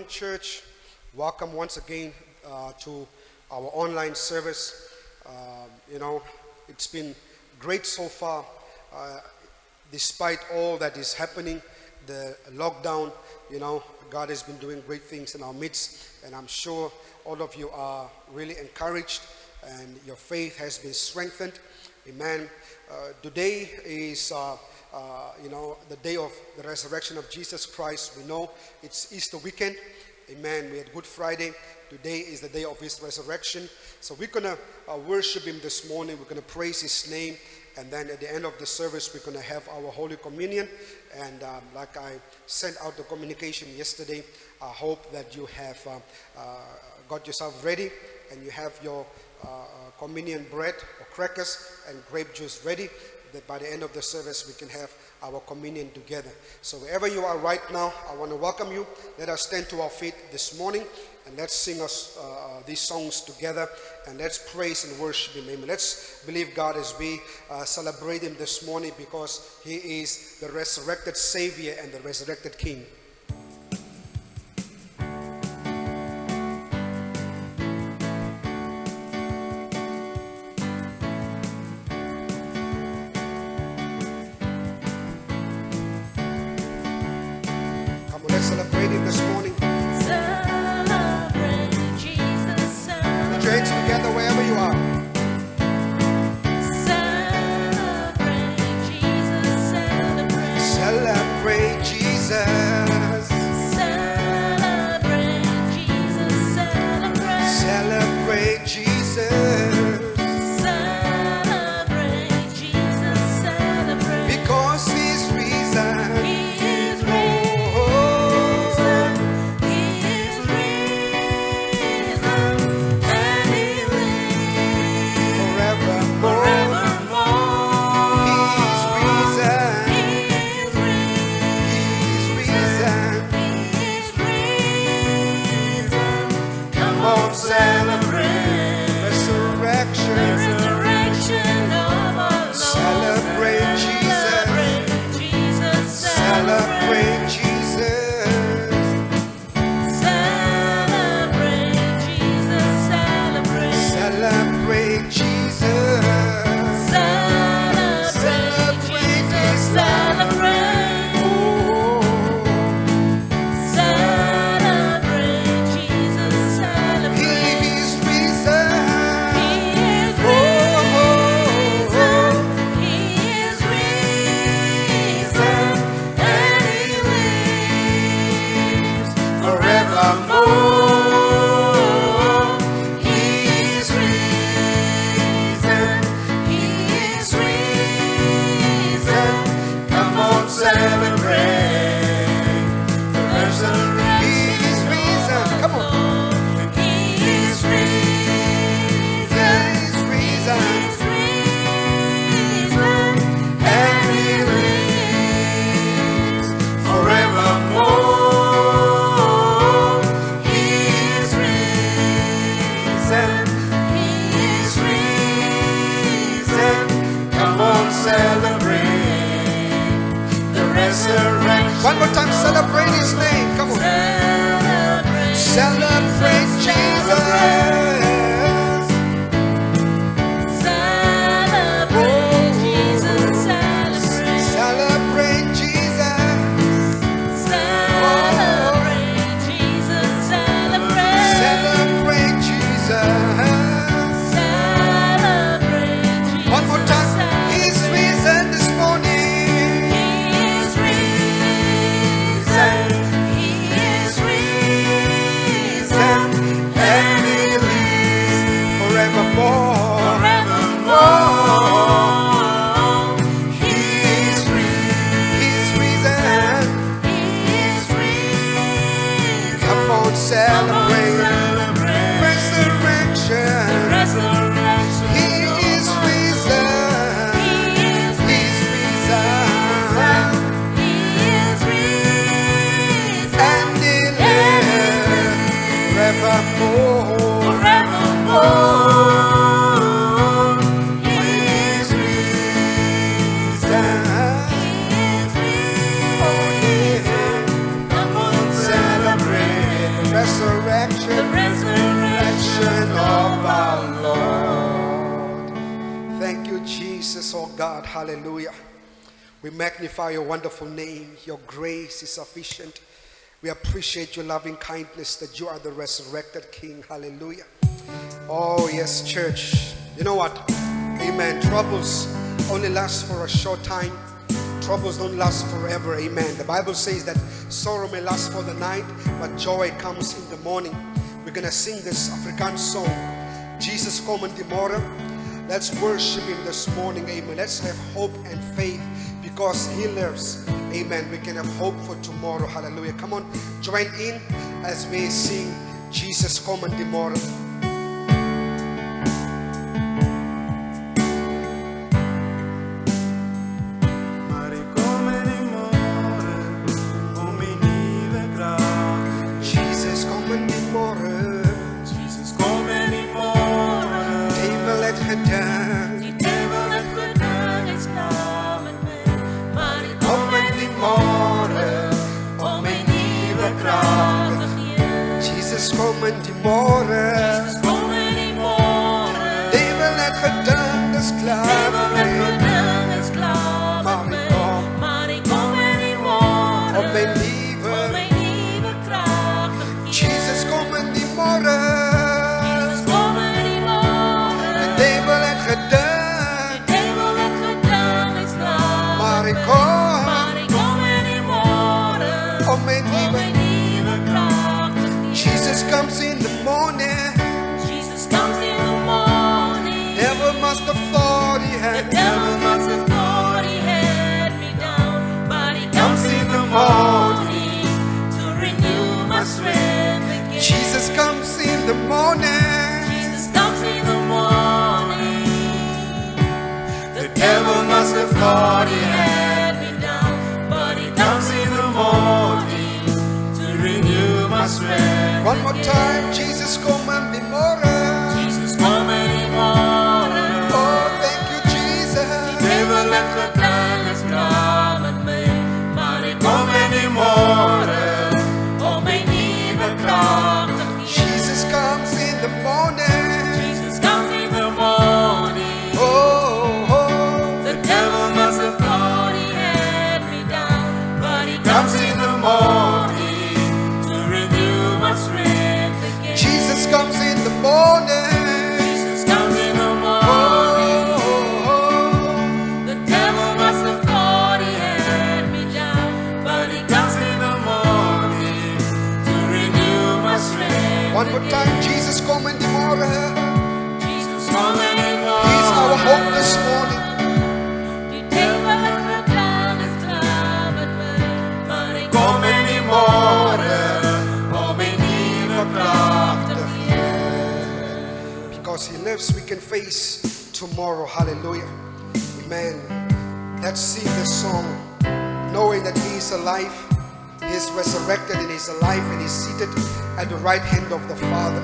morning, church. Welcome once again to our online service. It's been great so far, despite all that is happening, the lockdown. God has been doing great things in our midst, and I'm sure all of you are really encouraged and your faith has been strengthened. Amen. Today is the day of the resurrection of Jesus Christ. We know it's Easter weekend. Amen. We had Good Friday. Today is the day of his resurrection. So we're going to worship him this morning. We're going to praise his name. And then at the end of the service, we're going to have our Holy Communion. And like I sent out the communication yesterday, I hope that you have got yourself ready and you have your communion bread or crackers and grape juice ready, that by the end of the service we can have our communion together. So wherever you are right now, I want to welcome you. Let us stand to our feet this morning and let's sing us these songs together, and let's praise and worship him. Amen. Let's believe God as we celebrate him this morning, because he is the resurrected Savior and the resurrected King. Celebrate him this morning. Celebrate Jesus. Put your hands together wherever you are. Celebrate Jesus. Celebrate Jesus. Celebrate Jesus. Celebrate Jesus. Celebrate Jesus. Celebrate. Because he's risen. He is risen. He is risen. And he lives Forevermore. He's risen. He's He's risen. He's risen. Come on, on, celebrate Resurrection. the resurrection of our Lord. Celebrate Jesus. Celebrate Jesus. Celebrate Jesus. Celebrate Jesus. Celebrate Jesus. Celebrate Jesus. Celebrate. Oh, Celebrate Jesus. Celebrate. he is risen. He is Oh, risen. He is risen. And he lives forevermore. He is risen. He is risen. Come on, celebrate the resurrection. he is risen. Come on. He is risen. He is risen. He's risen. And he lives forevermore. He is risen. He is risen. Come on, celebrate the resurrection. One more time, celebrate his name. Come on. Celebrate Jesus. Celebrate Jesus. Celebrate. Celebrate Jesus. Celebrate Jesus. Celebrate. Celebrate Jesus. Celebrate Jesus. One more time. He's risen this morning. He is risen. He Hallelujah. We magnify your wonderful name. Your grace is sufficient. We appreciate your loving kindness that you are the resurrected King. Hallelujah. Oh, yes, church. You know what? Amen. Troubles only last for a short time. Troubles don't last forever. Amen. The Bible says that sorrow may last for the night, but joy comes in the morning. We're going to sing this Afrikaans song, Jesus Kom in die Môre. Let's worship him this morning. Amen. Let's have hope and faith because he lives. Amen. We can have hope for tomorrow. Hallelujah. Come on, join in as we sing Jesus Kom in die Môre. Kom in die môre. Jesus, kom in die môre. Duivel het gedink is klaar. Duivel het gedink is klaar met my. Maar ek kom in die môre. Op my nuwe kragtig Heer. Jesus, kom in die môre. Jesus, kom in die môre. Die duivel het gedink. Die duivel het gedink is klaar Maar met ek my. Maar ek kom in die môre. Op my nuwe kragtig Heer. Jesus comes in the morning. Jesus comes in the morning. Devil must have thought he The had. devil must have thought he had me down, but he comes in the morning to renew my strength again. Jesus comes in the morning. Jesus comes in the morning. The devil must have thought he had me down, but he comes in the morning to renew my strength. One more time, Jesus come and be more. Jesus come anymore. Oh, thank you, Jesus. Devil het gedink is klaar met my, maar ek kom in die môre om my nuwe kragtig Heer. Jesus comes in the morning. Jesus comes in the morning. Oh, oh. The devil must have thought he had me down, but he comes in the morning to renew my strength again. Jesus comes in the morning. Jesus comes in the morning. The devil must have thought he had me down, but he comes in the morning to renew my strength. One more time, Jesus come in the morning. Jesus come in the morning. He's our hope this morning. Die devil het gedink is klaar met my, maar ek Kom in die môre om my nuwe kragtig Heer. Because he lives, we can face tomorrow. Hallelujah. Amen. Let's sing this song, knowing that he is alive, he is resurrected, and he is alive, and he is seated at the right hand of the Father.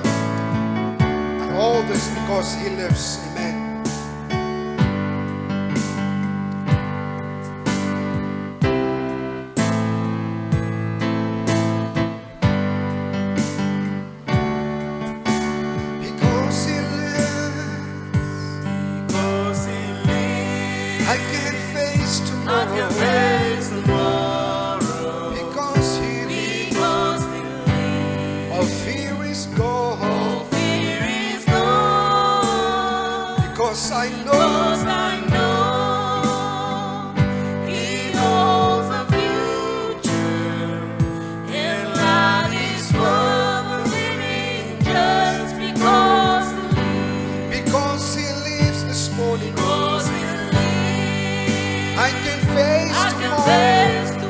And all this because he lives. Amen. Because he lives, Because he lives, I can face I tomorrow. can face tomorrow. Because he lives, Because he lives, all fear is gone. all fear is gone. Because I know Because I know he holds the future, and life is worth living just because he lives. because he lives this morning, Because he lives, I can face I can tomorrow. face tomorrow.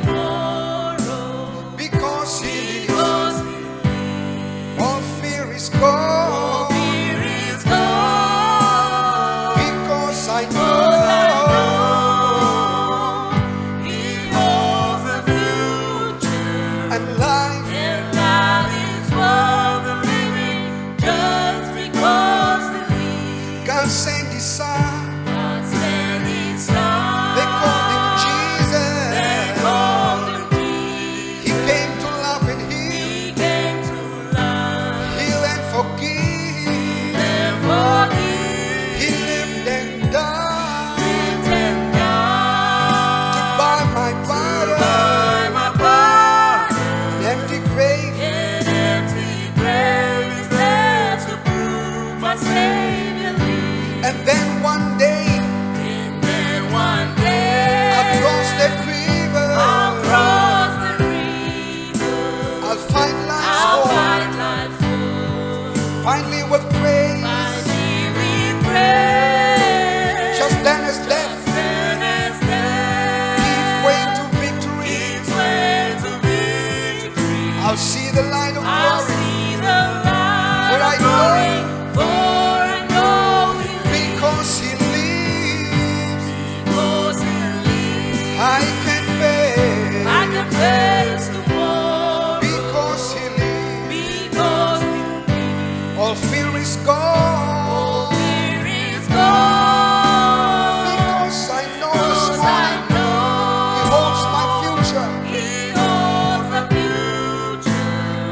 the light of I glory. see the light For I of glory, for I know He Because He lives, because He lives. I can face. I can face tomorrow Because He lives, because He lives. all fear is gone. Fear is gone. Because I know this Because I morning He holds my future, know He holds the future.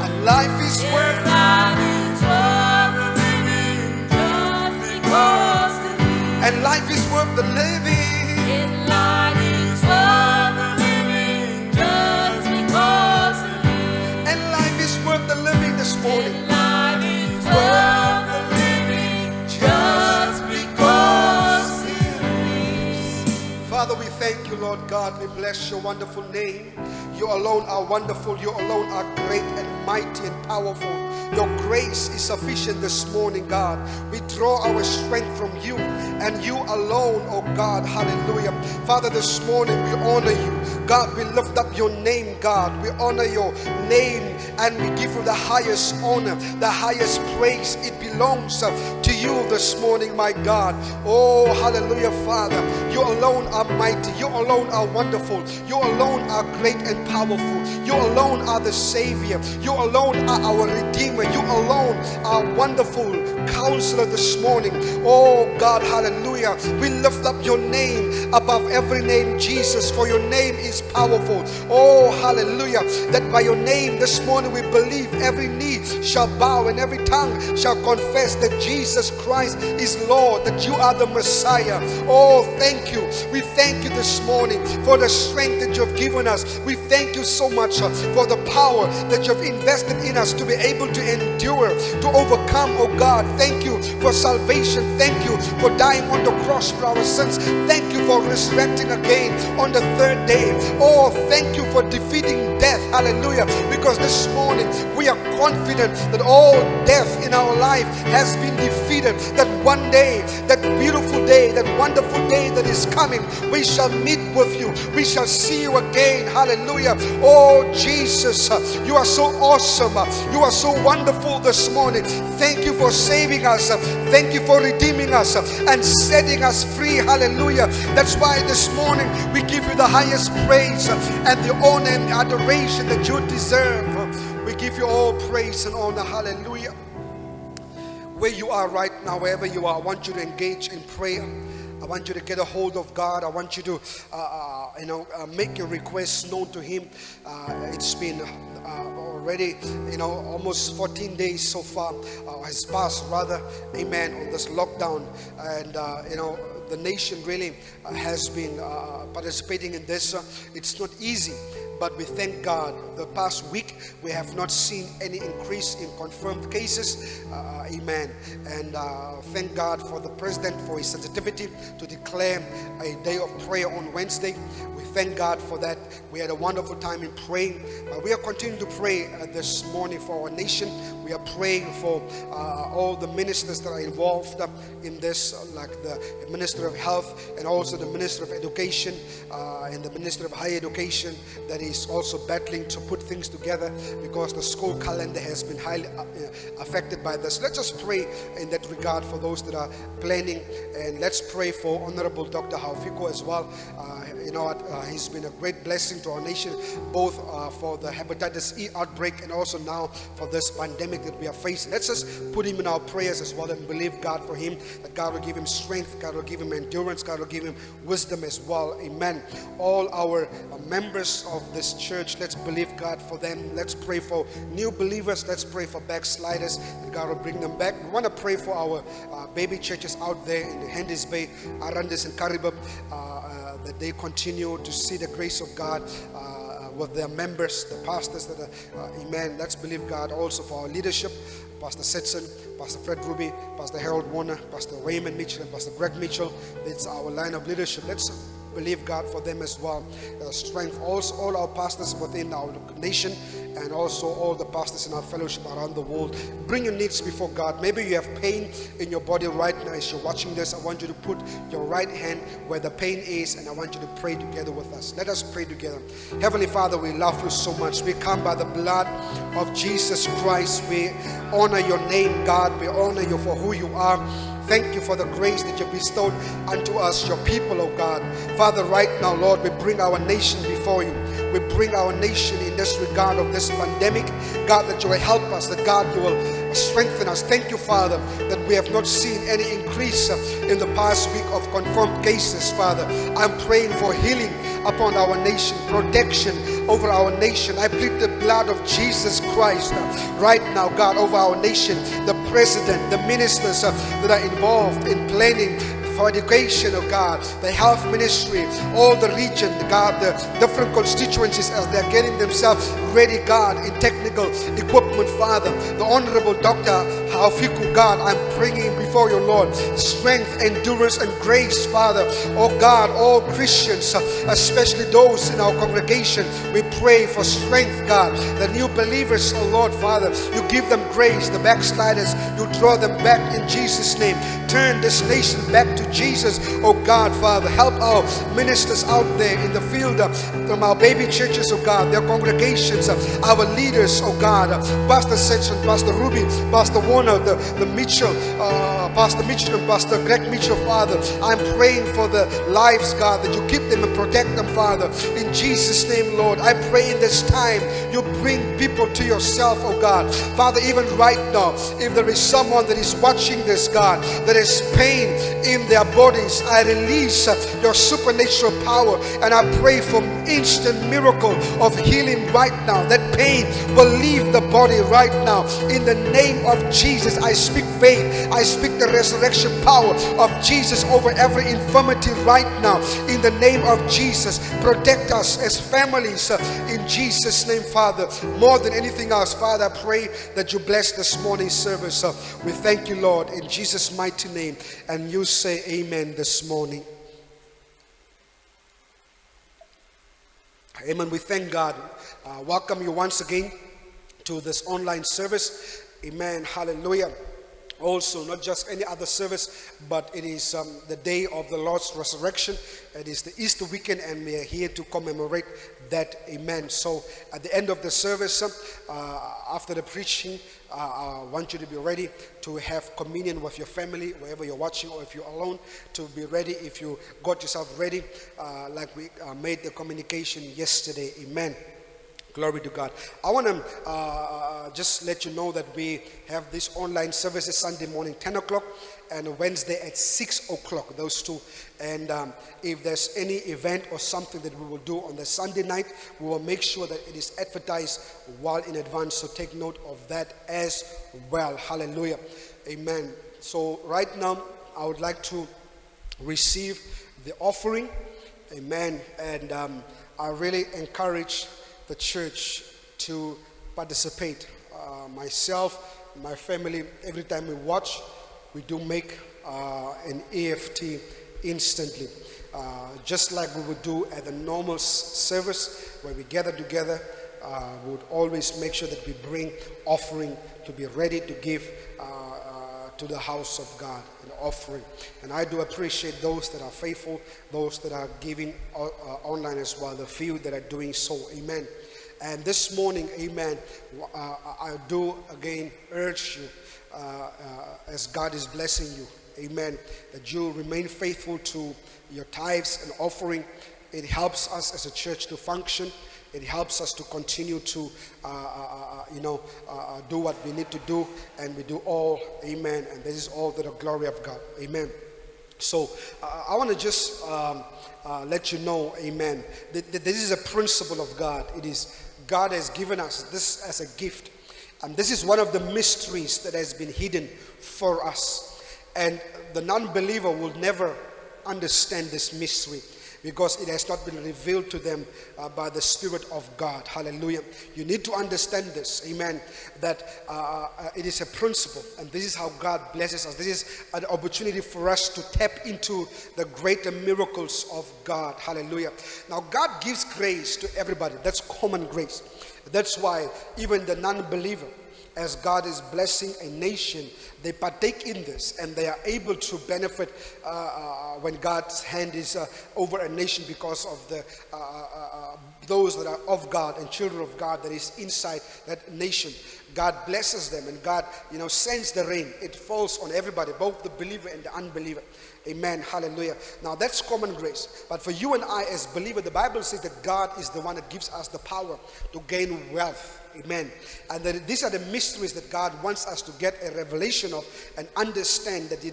and life is Yes, worth. life is worth the living just because He lives. And life is worth the living. Yes, life is worth the living just because He lives. And life is worth the living this morning. Yes, life is worth the living just because He lives. Father, we thank you, Lord God. We bless your wonderful name. You alone are wonderful. You alone are great and mighty and powerful. Your grace is sufficient this morning, God. We draw our strength from you and you alone, oh God. Hallelujah. Father, this morning we honor you. God, we lift up your name, God. We honor your name and we give you the highest honor, the highest praise. It belongs to you this morning, my God. Oh, hallelujah, Father. You alone are mighty. You alone are wonderful. You alone are great and powerful. You alone are the Savior. You alone are our Redeemer. You alone are wonderful Counselor this morning. Oh God, hallelujah. We lift up your name above every name, Jesus, for your name is powerful. Oh, hallelujah. That by your name this morning we believe every knee shall bow and every tongue shall confess that Jesus Christ is Lord, that you are the Messiah. Oh, thank you. We thank you this morning for the strength that you have given us. We thank you so much for the power that you have invested in us to be able to endure, to overcome, oh God. Thank you for salvation. Thank you for dying on the cross for our sins. Thank you for resurrecting again on the third day. Oh, thank you for defeating death. Hallelujah. Because this morning we are confident that all death in our life has been defeated. That one day, that beautiful day, that wonderful day that is coming, we shall meet with you. We shall see you again. Hallelujah. Oh, Jesus, you are so awesome. You are so wonderful this morning. Thank you for saving us. Thank you for redeeming us and setting us free. Hallelujah. That's why this morning we give you the highest praise and the honor and the adoration that you deserve. We give you all praise and honor. Hallelujah. Where you are right now, wherever you are, I want you to engage in prayer. I want you to get a hold of God. I want you to, make your requests known to Him. It's been already, almost 14 days so far has passed, rather, amen, on this lockdown. And, the nation really has been participating in this. It's not easy. But we thank God. The past week, we have not seen any increase in confirmed cases. Amen. And thank God for the President for his sensitivity to declare a day of prayer on Wednesday. We thank God for that. We had a wonderful time in praying. We are continuing to pray this morning for our nation. We are praying for all the ministers that are involved in this, like the Minister of Health and also the Minister of Education and the Minister of Higher Education that is also battling to put things together because the school calendar has been highly affected by this. Let's just pray in that regard for those that are planning, and let's pray for Honorable Dr. Haufiko as well. He's been a great blessing to our nation, both for the hepatitis E outbreak and also now for this pandemic that we are facing. Let's just put him in our prayers as well and believe God for him, that God will give him strength, God will give him endurance, God will give him wisdom as well. Amen. All our members of this church, let's believe God for them. Let's pray for new believers. Let's pray for backsliders, and God will bring them back. We want to pray for our baby churches out there in Hendes Bay, Arandis and Karibab, that they continue to see the grace of God with their members, the pastors that are, amen. Let's believe God also for our leadership, Pastor Setson, Pastor Fred Ruby, Pastor Harold Warner, Pastor Raymond Mitchell, and Pastor Greg Mitchell. It's our line of leadership. Let's believe God for them as well. Strength also all our pastors within our nation, and also all the pastors in our fellowship around the world. Bring your needs before God. Maybe you have pain in your body right now as you're watching this. I want you to put your right hand where the pain is, and I want you to pray together with us. Let us pray together. Heavenly Father, we love you so much. We come by the blood of Jesus Christ. We honor your name, God. We honor you for who you are. Thank you for the grace that you bestowed unto us, your people, oh God. Father, right now, Lord, we bring our nation before you. We bring our nation in this regard of this pandemic. God, that you will help us, that God, you will strengthen us. Thank you, Father, that we have not seen any increase in the past week of confirmed cases, Father. I'm praying for healing upon our nation, protection over our nation. I plead the blood of Jesus Christ right now, God, over our nation, the president, the ministers that are involved in planning for education, oh God, the health ministry, all the region, God, the different constituencies as they're getting themselves ready, God, in technical equipment, Father. The Honorable Dr. Haufiku, God, I'm bringing before you, Lord, strength, endurance, and grace, Father. Oh God, all Christians, especially those in our congregation, we pray for strength, God. The new believers, oh Lord, Father, you give them grace. The backsliders, you draw them back in Jesus' name. Turn this nation back to Jesus, oh God, Father. Help our ministers out there in the field, from our baby churches, oh God, their congregations, our leaders, oh God, Pastor Section, Pastor Ruby, Pastor Warner, the Mitchell, Pastor Mitchell and Pastor Greg Mitchell, Father. I'm praying for the lives, God, that you keep them and protect them, Father. In Jesus' name, Lord, I pray in this time you bring people to yourself, oh God. Father, even right now, if there is someone that is watching this, God, that is pain in their bodies, I release your supernatural power, and I pray for instant miracle of healing right now. That pain will leave the body right now. In the name of Jesus, I speak faith. I speak the resurrection power of Jesus over every infirmity right now. In the name of Jesus, protect us as families in Jesus' name, Father. More than anything else, Father, I pray that you bless this morning's service. We thank you, Lord, in Jesus' mighty name. And you say amen this morning. Amen. We thank God. Welcome you once again to this online service. Amen. Hallelujah. Also, not just any other service, but it is the day of the Lord's resurrection. It is the Easter weekend, and we are here to commemorate that. Amen. So at the end of the service, after the preaching, I want you to be ready to have communion with your family, wherever you're watching, or if you're alone, to be ready. If you got yourself ready, like we made the communication yesterday. Amen. Glory to God. I want to just let you know that we have these online services Sunday morning 10 o'clock and Wednesday at 6 o'clock, those two. And if there's any event or something that we will do on the Sunday night, we will make sure that it is advertised well in advance. So take note of that as well. Hallelujah. Amen. So right now, I would like to receive the offering. Amen. And I really encourage the church to participate. Myself, my family, every time we watch, we do make an EFT instantly. Just like we would do at the normal service where we gather together, we would always make sure that we bring offering to be ready to give to the house of God, an offering. And I do appreciate those that are faithful, those that are giving online as well, the few that are doing so. Amen. And this morning, amen, I do again urge you, as God is blessing you, amen, that you remain faithful to your tithes and offering. It helps us as a church to function. It helps us to continue to, do what we need to do, and we do all, amen, and this is all to the glory of God, amen. So I want to just let you know, amen, that this is a principle of God. It is God has given us this as a gift, and this is one of the mysteries that has been hidden for us, and the non-believer will never understand this mystery. because it has not been revealed to them by the Spirit of God. Hallelujah. You need to understand this, amen, that it is a principle, and this is how God blesses us. This is an opportunity for us to tap into the greater miracles of God. Hallelujah. Now, God gives grace to everybody. That's common grace. That's why even the non-believer, as God is blessing a nation, they partake in this, and they are able to benefit when God's hand is over a nation, because of the those that are of God and children of God that is inside that nation. God blesses them, and God, sends the rain. It falls on everybody, both the believer and the unbeliever. Amen. Hallelujah. Now that's common grace. But for you and I as believers, the Bible says that God is the one that gives us the power to gain wealth. Amen. And that these are the mysteries that God wants us to get a revelation of and understand that,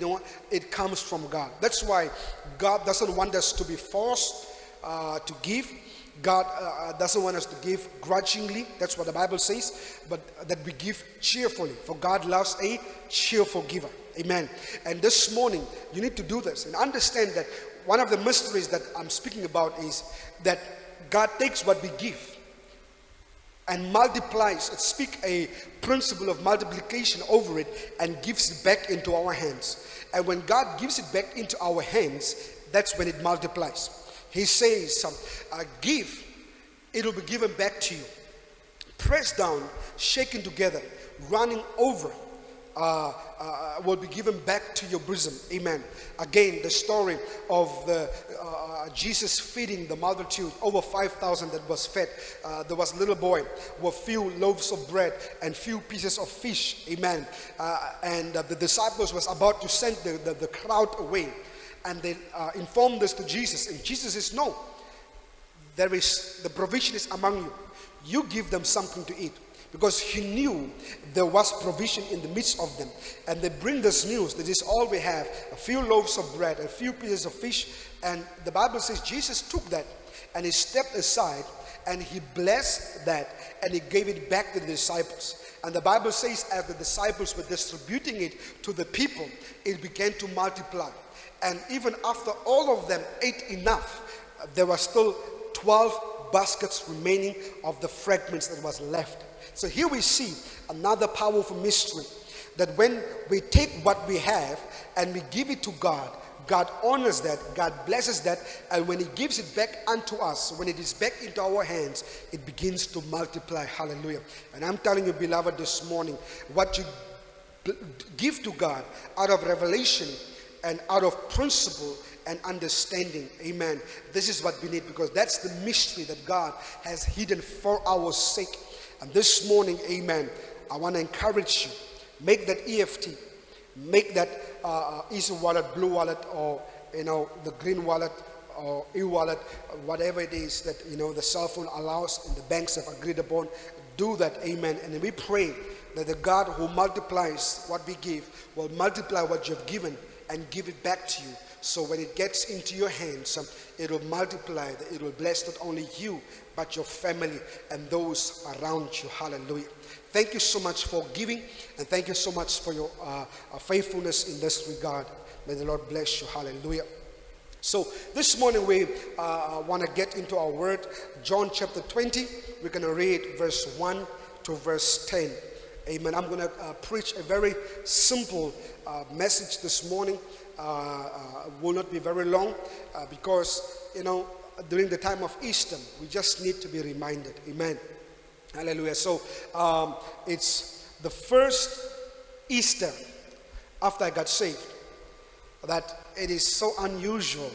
it comes from God. That's why God doesn't want us to be forced to give. God doesn't want us to give grudgingly. That's what the Bible says. But that we give cheerfully. For God loves a cheerful giver. Amen. And this morning, you need to do this and understand that one of the mysteries that I'm speaking about is that God takes what we give and multiplies it. Speak a principle of multiplication over it and gives it back into our hands. And when God gives it back into our hands, that's when it multiplies. He says, give, it will be given back to you. Pressed down, shaken together, running over, will be given back to your bosom. Amen. Again, the story of the Jesus feeding the multitude, over 5,000 that was fed. There was a little boy with few loaves of bread and few pieces of fish. Amen. And the disciples was about to send the crowd away, and they informed this to Jesus, and Jesus says, no, the provision is among you. You give them something to eat. Because he knew there was provision in the midst of them. And they bring this news, that is all we have, a few loaves of bread, a few pieces of fish. And the Bible says Jesus took that and he stepped aside and he blessed that and he gave it back to the disciples. And the Bible says as the disciples were distributing it to the people, it began to multiply. And even after all of them ate enough, there were still 12 baskets remaining of the fragments that was left. So here we see another powerful mystery, that when we take what we have and we give it to God, God honors that, God blesses that, and when he gives it back unto us, when it is back into our hands, it begins to multiply. Hallelujah. And I'm telling you, beloved, this morning, what you give to God out of revelation and out of principle and understanding, amen, this is what we need, because that's the mystery that God has hidden for our sake. And this morning, amen, I want to encourage you, make that EFT, make that Easy Wallet, Blue Wallet, or the green wallet or e-wallet, whatever it is that the cell phone allows and the banks have agreed upon. Do that, amen. And we pray that the God who multiplies what we give will multiply what you've given and give it back to you. So when it gets into your hands, it will multiply, it will bless not only you, but your family and those around you. Hallelujah. Thank you so much for giving, and thank you so much for your faithfulness in this regard. May the Lord bless you. Hallelujah. So this morning we want to get into our word, John chapter 20. We're going to read verse 1 to verse 10. Amen. I'm going to preach a very simple message this morning. Will not be very long because, during the time of Easter, we just need to be reminded. Amen. Hallelujah. So it's the first Easter after I got saved that it is so unusual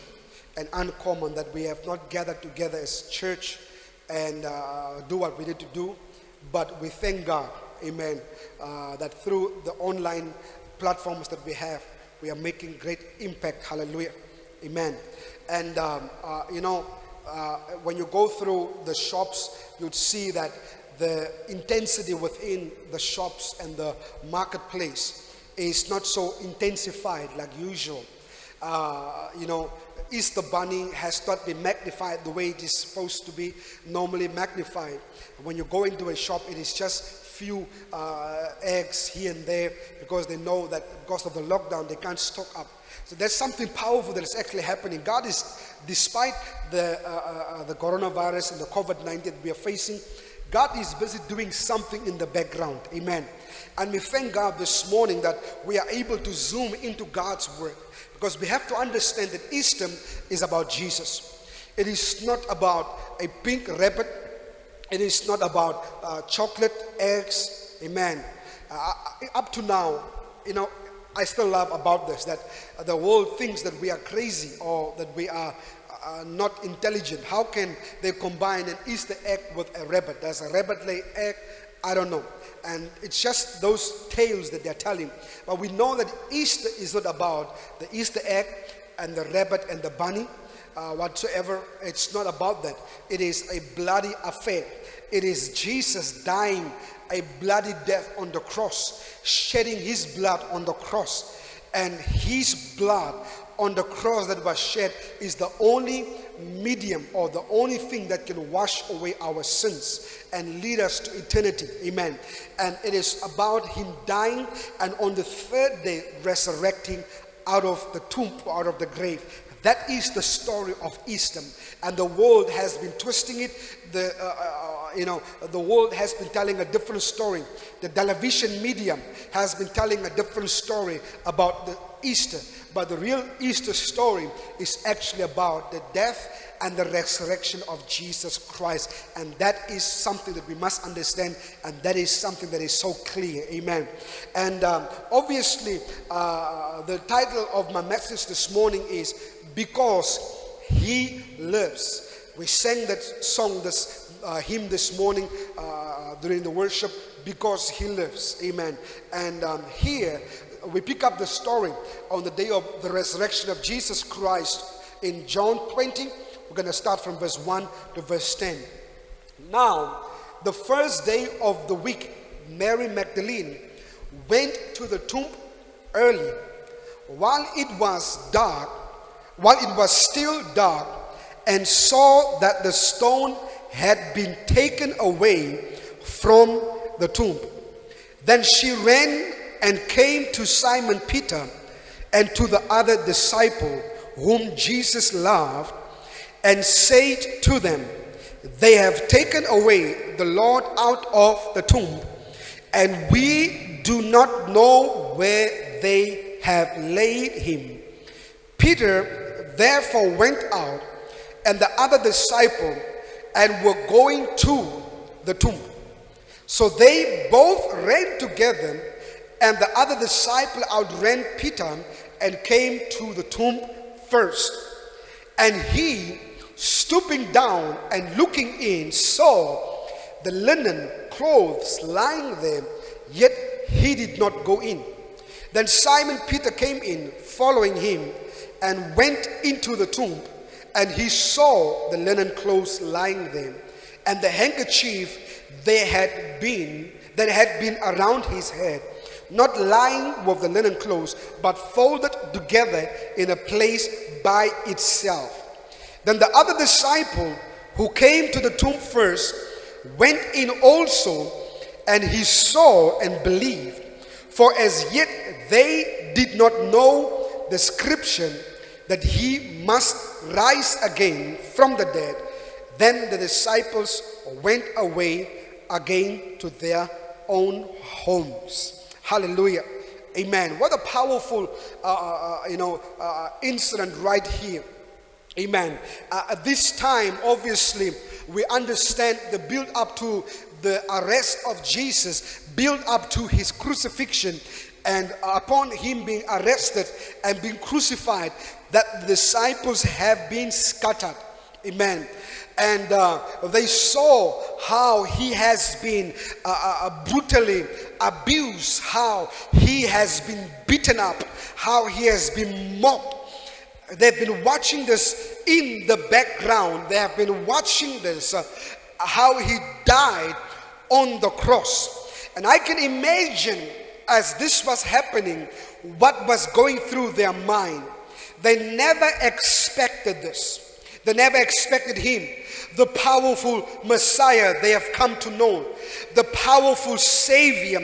and uncommon that we have not gathered together as church and do what we need to do. But we thank God, amen, that through the online platforms that we have, we are making great impact. Hallelujah. Amen. And, when you go through the shops, you'd see that the intensity within the shops and the marketplace is not so intensified like usual. Easter Bunny has not been magnified the way it is supposed to be normally magnified. When you go into a shop, it is just few eggs here and there because they know that because of the lockdown they can't stock up. So there's something powerful that is actually happening. God is, despite the coronavirus and the COVID-19 that we are facing, God is busy doing something in the background. Amen. And we thank God this morning that we are able to zoom into God's word, because we have to understand that Easter is about Jesus. It is not about a pink rabbit. It is not about chocolate eggs. Amen. Up to now, I still love about this, that the world thinks that we are crazy or that we are not intelligent. How can they combine an Easter egg with a rabbit? Does a rabbit lay egg? I don't know. And it's just those tales that they're telling. But we know that Easter is not about the Easter egg and the rabbit and the bunny whatsoever. It's not about that. It is a bloody affair. It is Jesus dying a bloody death on the cross, shedding his blood on the cross. And his blood on the cross that was shed is the only medium or the only thing that can wash away our sins and lead us to eternity. Amen. And it is about him dying and on the third day resurrecting out of the tomb, out of the grave. That is the story of Easter. And the world has been twisting it. The world has been telling a different story. The television medium has been telling a different story about the Easter. But the real Easter story is actually about the death and the resurrection of Jesus Christ. And that is something that we must understand, and that is something that is so clear. Amen. And obviously, the title of my message this morning is Because He Lives. We sang that song, this hymn this morning during the worship, Because He Lives. Amen. And here we pick up the story on the day of the resurrection of Jesus Christ in John 20. We're going to start from verse 1 to verse 10. Now, the first day of the week, Mary Magdalene went to the tomb early, while it was still dark, and saw that the stone had been taken away from the tomb. Then she ran and came to Simon Peter and to the other disciple whom Jesus loved, and said to them, They have taken away the Lord out of the tomb, and we do not know where they have laid him. Peter therefore went out, and the other disciple, and were going to the tomb. So they both ran together, and the other disciple outran Peter and came to the tomb first. And he, stooping down and looking in, saw the linen clothes lying there, yet he did not go in. Then Simon Peter came in, following him, and went into the tomb, and he saw the linen clothes lying there, and the handkerchief that had been around his head, not lying with the linen clothes, but folded together in a place by itself. Then the other disciple, who came to the tomb first, went in also, and he saw and believed. For as yet they did not know the scripture that he must rise again from the dead. Then the disciples went away again to their own homes. Hallelujah. Amen. What a powerful incident right here. Amen. At this time, obviously, we understand the build up to the arrest of Jesus, build up to his crucifixion, and upon him being arrested and being crucified, that the disciples have been scattered. Amen. And they saw how he has been brutally abused, how he has been beaten up, how he has been mocked. They've been watching this in the background. They have been watching this, how he died on the cross. And I can imagine, as this was happening, what was going through their mind. They never expected this. They never expected him, the powerful Messiah they have come to know, the powerful Savior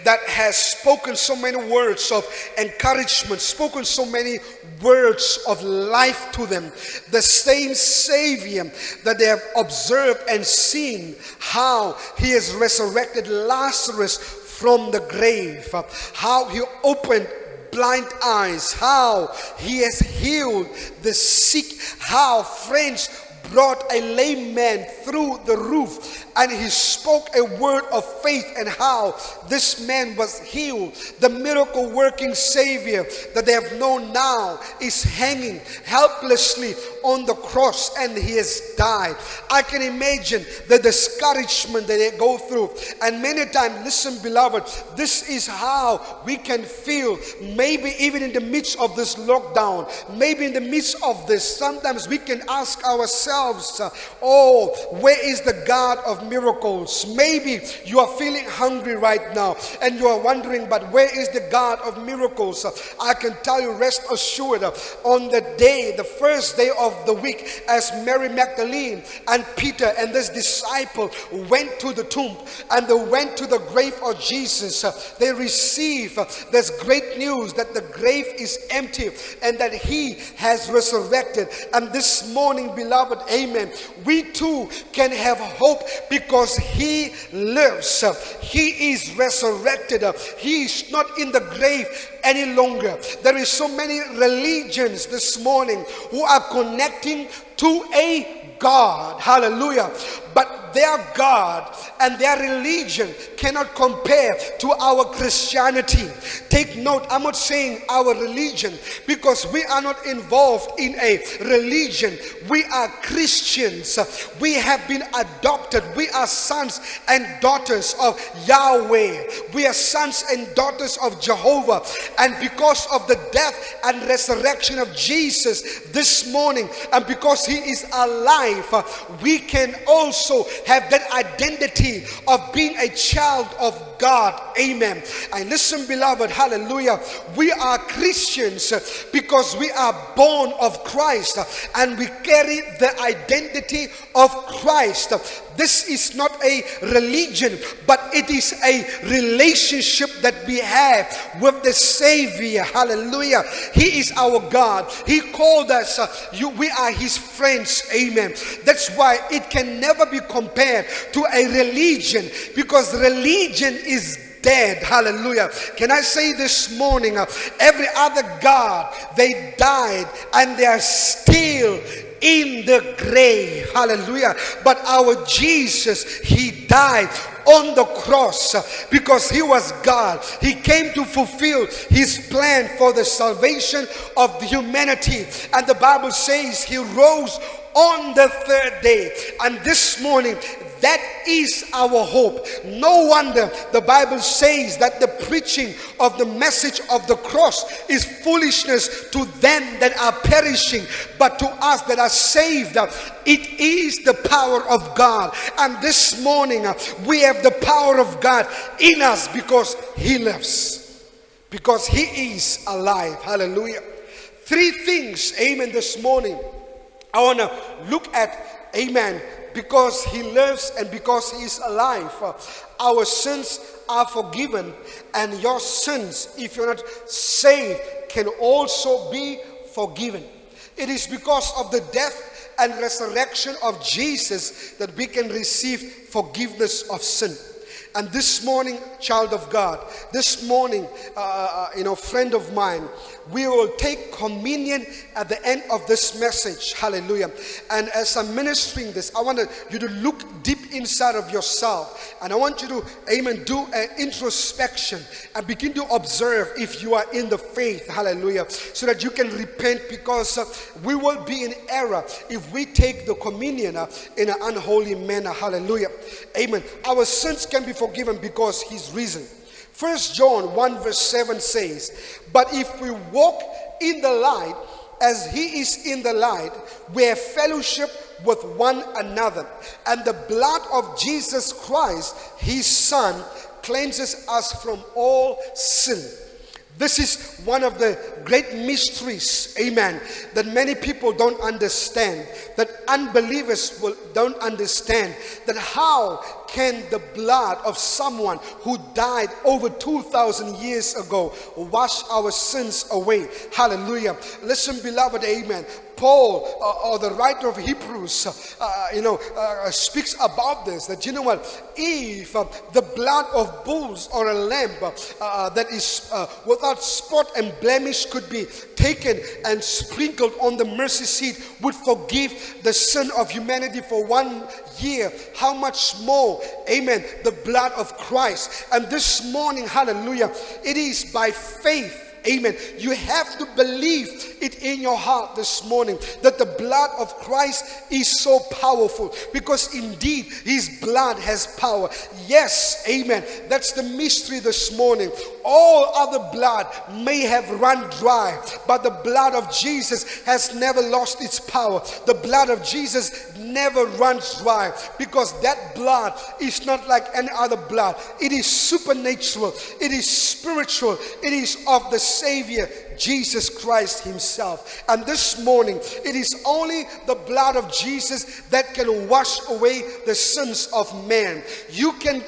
that has spoken so many words of encouragement, spoken so many words of life to them. The same Savior that they have observed and seen how he has resurrected Lazarus from the grave, how he opened blind eyes, how he has healed the sick, how friends brought a lame man through the roof and he spoke a word of faith, and how this man was healed. The miracle working Savior that they have known now is hanging helplessly on the cross and he has died. I can imagine the discouragement that they go through, and many times, listen beloved, this is how we can feel, maybe even in the midst of this lockdown, maybe in the midst of this. Sometimes we can ask ourselves, oh, where is the God of miracles? Maybe you are feeling hungry right now and you are wondering, but where is the God of miracles? I can tell you, rest assured, on the day, the first day of the week, as Mary Magdalene and Peter and this disciple went to the tomb and they went to the grave of Jesus, they received this great news that the grave is empty and that he has resurrected. And this morning, beloved, amen, we too can have hope because he lives. He is resurrected. He is not in the grave any longer. There is so many religions this morning who are connecting to a God, hallelujah, but their God and their religion cannot compare to our Christianity. Take note, I'm not saying our religion because we are not involved in a religion. We are Christians. We have been adopted. We are sons and daughters of Yahweh. We are sons and daughters of Jehovah. And because of the death and resurrection of Jesus this morning, and because he is alive, we can also have that identity of being a child of God. Amen. And listen, beloved, hallelujah, we are Christians because we are born of Christ and we carry the identity of Christ. This is not a religion, but it is a relationship that we have with the Savior. Hallelujah. He is our God. He called us, we are his friends. Amen. That's why it can never be compared to a religion, because religion is dead. Hallelujah. Can I say this morning, every other God, they died and they are still in the grave. Hallelujah. But our Jesus, he died on the cross because he was God. He came to fulfill his plan for the salvation of the humanity. And the Bible says he rose on the third day. And this morning, that is our hope. No wonder the Bible says that the preaching of the message of the cross is foolishness to them that are perishing, but to us that are saved, it is the power of God. And this morning, we have the power of God in us because he lives, because he is alive. Hallelujah. Three things, amen, this morning I want to look at, amen, because he lives and because he is alive. Our sins are forgiven, and your sins, if you're not saved, can also be forgiven. It is because of the death and resurrection of Jesus that we can receive forgiveness of sin. And this morning, child of God, this morning, friend of mine, we will take communion at the end of this message. Hallelujah. And as I'm ministering this, I want you to look deep inside of yourself. And I want you to, amen, do an introspection and begin to observe if you are in the faith. Hallelujah. So that you can repent, because we will be in error if we take the communion in an unholy manner. Hallelujah. Amen. Our sins can be forgiven because he's risen. 1 John 1 verse 7 says, but if we walk in the light as he is in the light, we have fellowship with one another. And the blood of Jesus Christ, his son, cleanses us from all sin. This is one of the great mysteries, amen, that many people don't understand, that unbelievers don't understand, that how can the blood of someone who died over 2,000 years ago wash our sins away? Hallelujah. Listen, beloved, amen. Paul, or the writer of Hebrews, speaks about this, that, you know what, if the blood of bulls or a lamb that is without spot and blemish could be taken and sprinkled on the mercy seat would forgive the sin of humanity for 1 year, how much more, amen, the blood of Christ. And this morning, hallelujah, it is by faith. Amen. You have to believe it in your heart this morning that the blood of Christ is so powerful, because indeed his blood has power. Yes, amen. That's the mystery this morning. All other blood may have run dry, but the blood of Jesus has never lost its power. The blood of Jesus never runs dry, because that blood is not like any other blood. It is supernatural. It is spiritual. It is of the Savior Jesus Christ himself. And this morning, it is only the blood of Jesus that can wash away the sins of man. You can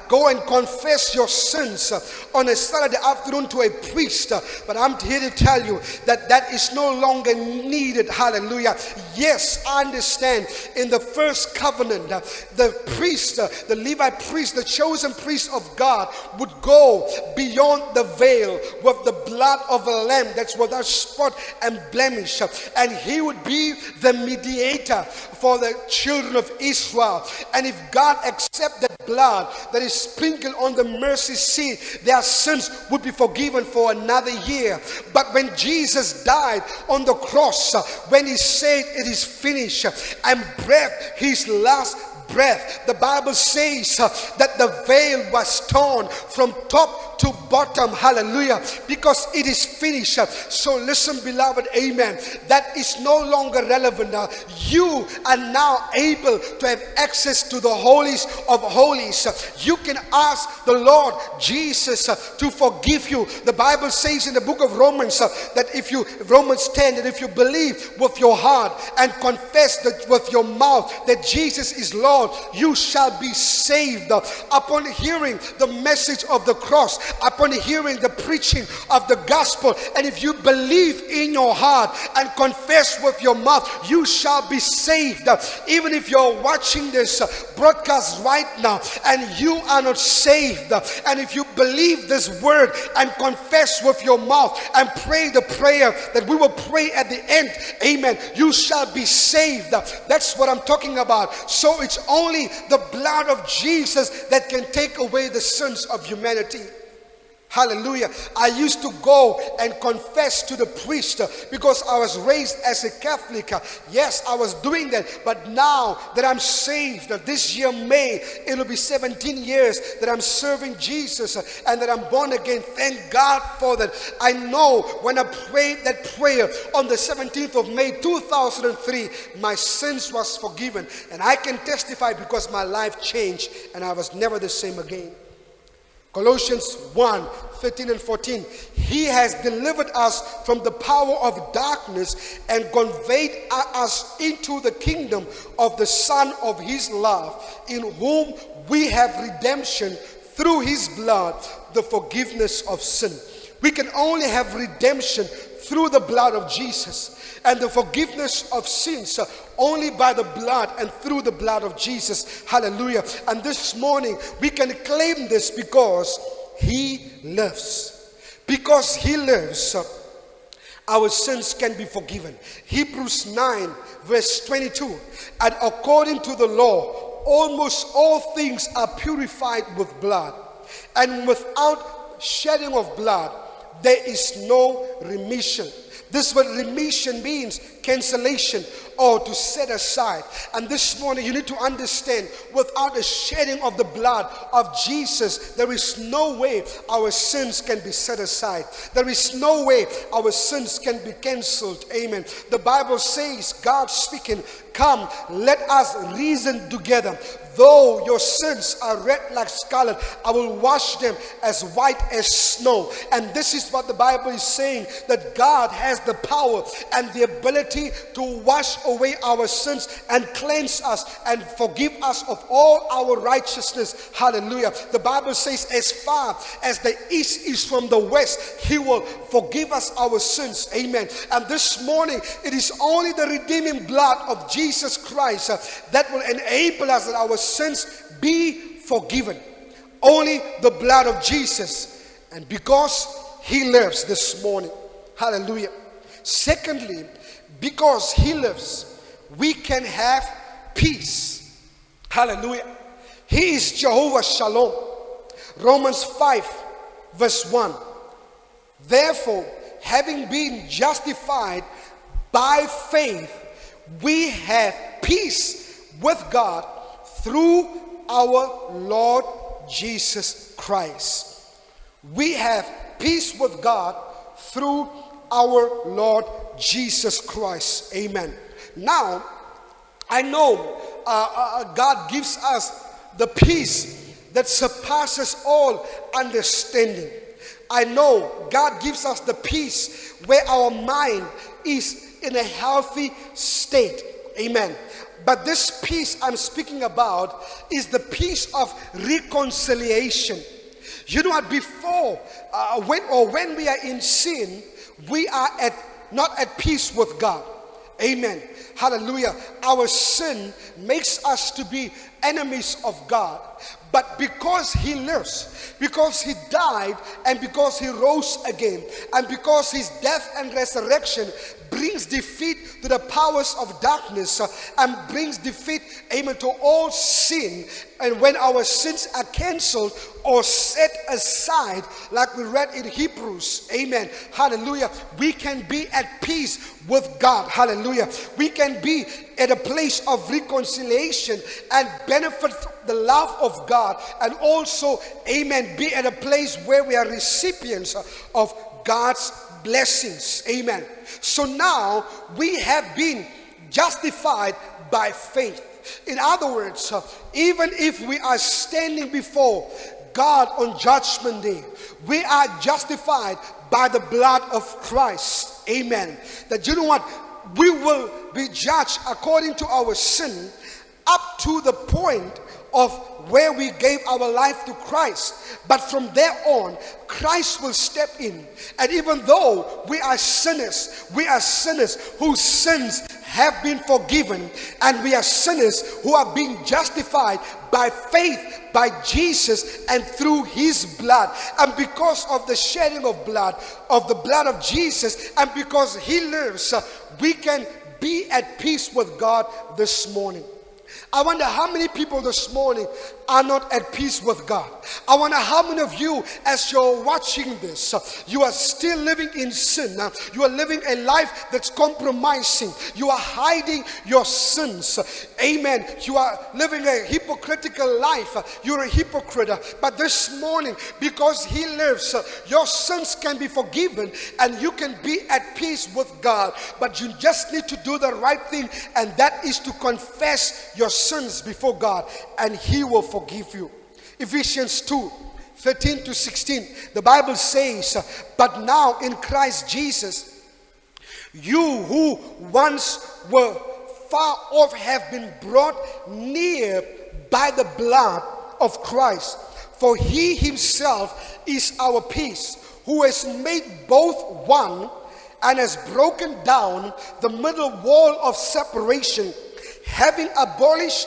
go and confess your sins on a Saturday afternoon to a priest, but I'm here to tell you that that is no longer needed. Hallelujah. Yes, I understand in the first covenant, the priest, the Levite priest, the chosen priest of God would go beyond the veil with the blood of a lamb that's without spot and blemish, and he would be the mediator for the children of Israel. And if God accepts that blood that is sprinkled on the mercy seat, their sins would be forgiven for another year. But when Jesus died on the cross, when he said it is finished and breathed his last breath, the Bible says that the veil was torn from top to bottom. Hallelujah. Because it is finished. So listen, beloved, amen, that is no longer relevant now. You are now able to have access to the holies of holies. You can ask the Lord Jesus to forgive you. The Bible says in the book of Romans that if you, Romans 10, that if you believe with your heart and confess that with your mouth that Jesus is Lord, you shall be saved. Upon hearing the message of the cross, upon hearing the preaching of the gospel, and if you believe in your heart and confess with your mouth, you shall be saved. Even if you're watching this broadcast right now and you are not saved, and if you believe this word and confess with your mouth and pray the prayer that we will pray at the end, amen, you shall be saved. That's what I'm talking about. So it's only the blood of Jesus that can take away the sins of humanity. Hallelujah. I used to go and confess to the priest because I was raised as a Catholic. Yes, I was doing that. But now that I'm saved, this year May, it'll be 17 years that I'm serving Jesus and that I'm born again. Thank God for that. I know when I prayed that prayer on the 17th of May 2003, my sins was forgiven. And I can testify because my life changed and I was never the same again. Colossians 1, 13 and 14. He has delivered us from the power of darkness and conveyed us into the kingdom of the Son of his love, in whom we have redemption through his blood, the forgiveness of sin. We can only have redemption through the blood of Jesus, and the forgiveness of sins only by the blood and through the blood of Jesus. Hallelujah. And this morning we can claim this because he lives. Because he lives, our sins can be forgiven. Hebrews 9 verse 22. And according to the law, almost all things are purified with blood, and without shedding of blood there is no remission. This word remission means cancellation or to set aside. And this morning you need to understand, without the shedding of the blood of Jesus, there is no way our sins can be set aside. There is no way our sins can be cancelled. Amen. The Bible says, God speaking, come, let us reason together. though your sins are red like scarlet, I will wash them as white as snow. And this is what the Bible is saying, that God has the power and the ability to wash away our sins and cleanse us and forgive us of all our righteousness. Hallelujah. The Bible says, as far as the east is from the west, He will forgive us our sins. Amen. And this morning, it is only the redeeming blood of Jesus Christ that will enable us that our sins be forgiven. Only the blood of Jesus. And because He lives this morning. Hallelujah. Secondly, because He lives, we can have peace. Hallelujah. He is Jehovah Shalom. Romans 5 verse 1. Therefore, having been justified by faith, we have peace with God through our Lord Jesus Christ. We have peace with God through our Lord Jesus Christ. Amen. Now, I know God gives us the peace that surpasses all understanding. I know God gives us the peace where our mind is in a healthy state. Amen. But this peace I'm speaking about is the peace of reconciliation. You know what? Before, when we are in sin, we are not at peace with God. Amen. Hallelujah. Our sin makes us to be enemies of God. But because He lives, because He died, and because He rose again, and because His death and resurrection brings defeat to the powers of darkness and brings defeat, amen, to all sin. And when our sins are cancelled or set aside, like we read in Hebrews, amen, hallelujah, we can be at peace with God. Hallelujah. We can be at a place of reconciliation and benefit from the love of God, and also, amen, be at a place where we are recipients of God's blessings. Amen. So now we have been justified by faith. In other words, even if we are standing before God on Judgment Day, we are justified by the blood of Christ. Amen. That, you know what? We will be judged according to our sin up to the point of where we gave our life to Christ. But from there on, Christ will step in. And even though we are sinners whose sins have been forgiven, and we are sinners who are being justified by faith by Jesus and through His blood. And because of the shedding of blood, of the blood of Jesus, and because He lives, we can be at peace with God this morning. I wonder how many people this morning are not at peace with God. I wonder how many of you, as you're watching this, you are still living in sin. You are living a life that's compromising. You are hiding your sins. Amen. You are living a hypocritical life. You're a hypocrite. But this morning, because He lives, your sins can be forgiven and you can be at peace with God. But you just need to do the right thing, and that is to confess your sins before God, and He will forgive you. Ephesians 2:13-16, the Bible says, but now in Christ Jesus, you who once were far off have been brought near by the blood of Christ. For He Himself is our peace, who has made both one and has broken down the middle wall of separation, having abolished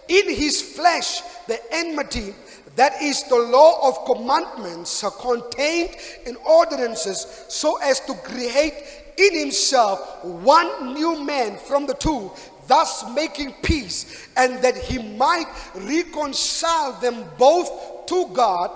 in His flesh the enmity, that is the law of commandments contained in ordinances, so as to create in Himself one new man from the two, thus making peace, and that He might reconcile them both to God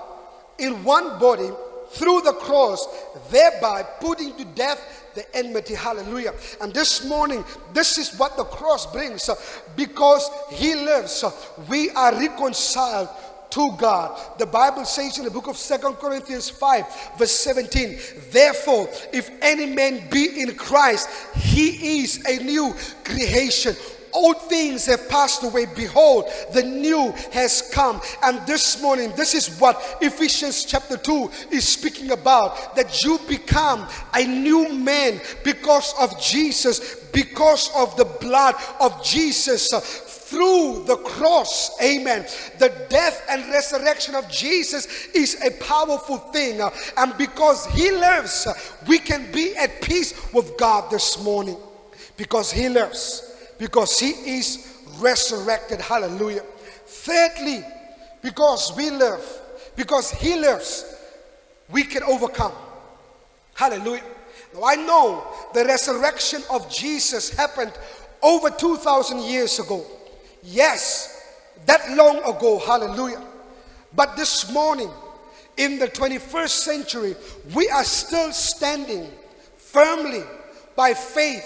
in one body through the cross, thereby putting to death the enmity. Hallelujah. And this morning, this is what the cross brings. Because He lives, we are reconciled to God. The Bible says in the book of 2 Corinthians 5 verse 17, therefore, if any man be in Christ, he is a new creation. old things have passed away. Behold, the new has come. And this morning, this is what Ephesians chapter 2 is speaking about, that you become a new man because of Jesus, because of the blood of Jesus. Through the cross, amen. The death and resurrection of Jesus is a powerful thing. And because he lives, we can be at peace with God this morning. Because he lives. Because he is resurrected. Hallelujah. Thirdly, because we live, because he lives, we can overcome. Hallelujah. Now I know the resurrection of Jesus happened over 2,000 years ago. Yes, that long ago, hallelujah. But this morning, in the 21st century, we are still standing firmly by faith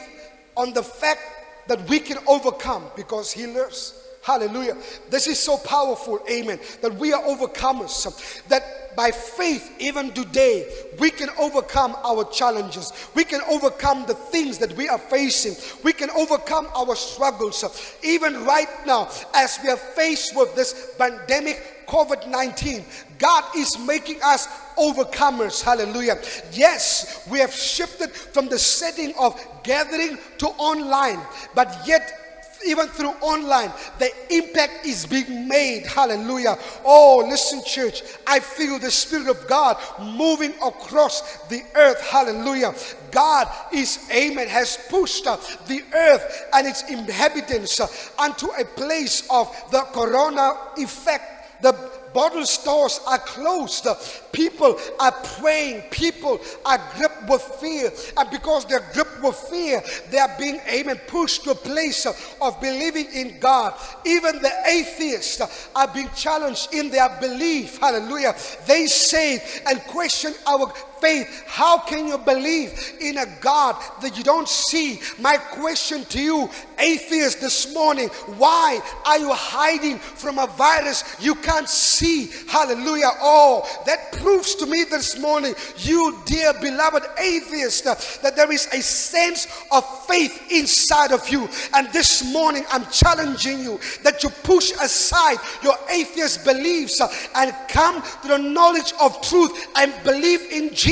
on the fact that we can overcome because he lives. Hallelujah. This is so powerful, amen, that we are overcomers. That by faith, even today, we can overcome our challenges. We can overcome the things that we are facing. We can overcome our struggles. Even right now, as we are faced with this pandemic, COVID-19, God is making us overcomers. Hallelujah. Yes, we have shifted from the setting of gathering to online, but yet even through online, the impact is being made. Hallelujah. Oh, listen, church. I feel the Spirit of God moving across the earth. Hallelujah. God is, amen, has pushed the earth and its inhabitants unto a place of the corona effect. The bottle stores are closed. People are praying. People are gripped with fear. And because they're gripped with fear, they are being, amen, pushed to a place of believing in God. Even the atheists are being challenged in their belief. Hallelujah. They say and question our faith. How can you believe in a God that you don't see? My question to you, atheists, this morning, why are you hiding from a virus you can't see? Hallelujah. Oh, that proves to me this morning, you dear beloved atheist, that there is a sense of faith inside of you. And this morning I'm challenging you that you push aside your atheist beliefs and come to the knowledge of truth and believe in Jesus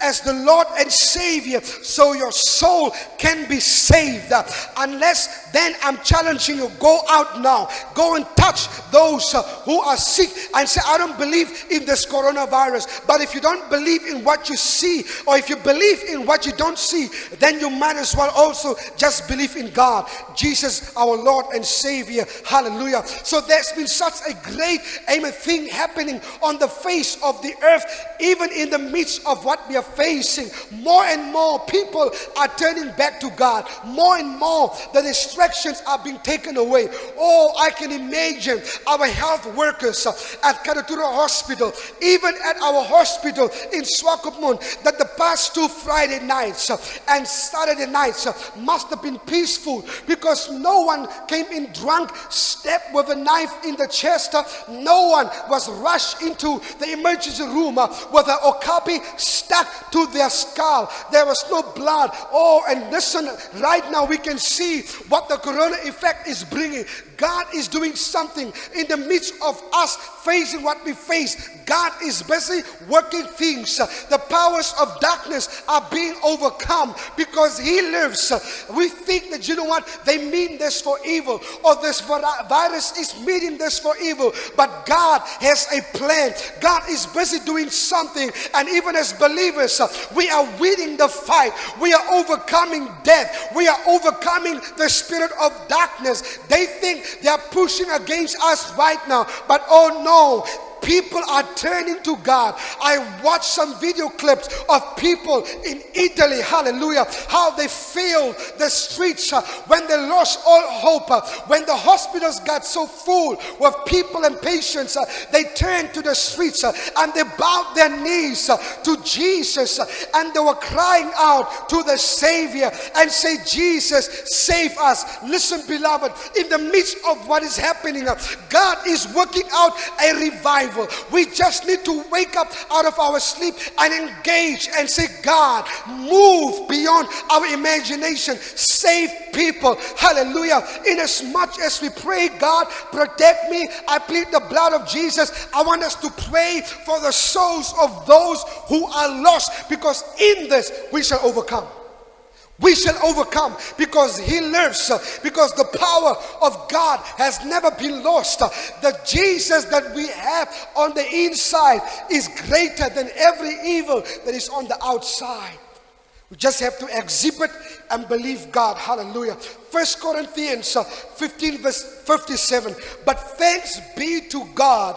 as the Lord and Savior, so your soul can be saved. Unless then, I'm challenging you, go out now, go and touch those who are sick and say, I don't believe in this coronavirus. But if you don't believe in what you see, or if you believe in what you don't see, then you might as well also just believe in God, Jesus our Lord and Savior. Hallelujah. So there's been such a great, amen, thing happening on the face of the earth. Even in the midst of what we are facing, more and more people are turning back to God. More and more the distractions are being taken away. Oh, I can imagine our health workers at Karatura Hospital, even at our hospital in Swakopmund, that the past 2 Friday nights and Saturday nights must have been peaceful, because no one came in drunk, stabbed with a knife in the chest. No one was rushed into the emergency room with an okapi stuck to their skull. There was no blood. Oh, and listen, right now we can see what the corona effect is bringing. God is doing something in the midst of us facing what we face. God is busy working things. The powers of darkness are being overcome because He lives. We think that, you know what, they mean this for evil, or this virus is meaning this for evil. But God has a plan. God is busy doing something. And even as believers, we are winning the fight. We are overcoming death. We are overcoming the spirit of darkness. They think they are pushing against us right now, but oh no, people are turning to God. I watched some video clips of people in Italy, hallelujah, how they filled the streets when they lost all hope, when the hospitals got so full with people and patients. They turned to the streets and they bowed their knees to Jesus, and they were crying out to the Savior and say, Jesus, save us. Listen, beloved, in the midst of what is happening, God is working out a revival. revival. We just need to wake up out of our sleep and engage and say, God, move beyond our imagination. Save people. Hallelujah. In as much as we pray, God, protect me, I plead the blood of Jesus. I want us to pray for the souls of those who are lost, because in this we shall overcome. We shall overcome because He lives, because the power of God has never been lost. The Jesus that we have on the inside is greater than every evil that is on the outside. We just have to exhibit and believe God. Hallelujah. 1 Corinthians 15 verse 57. But thanks be to God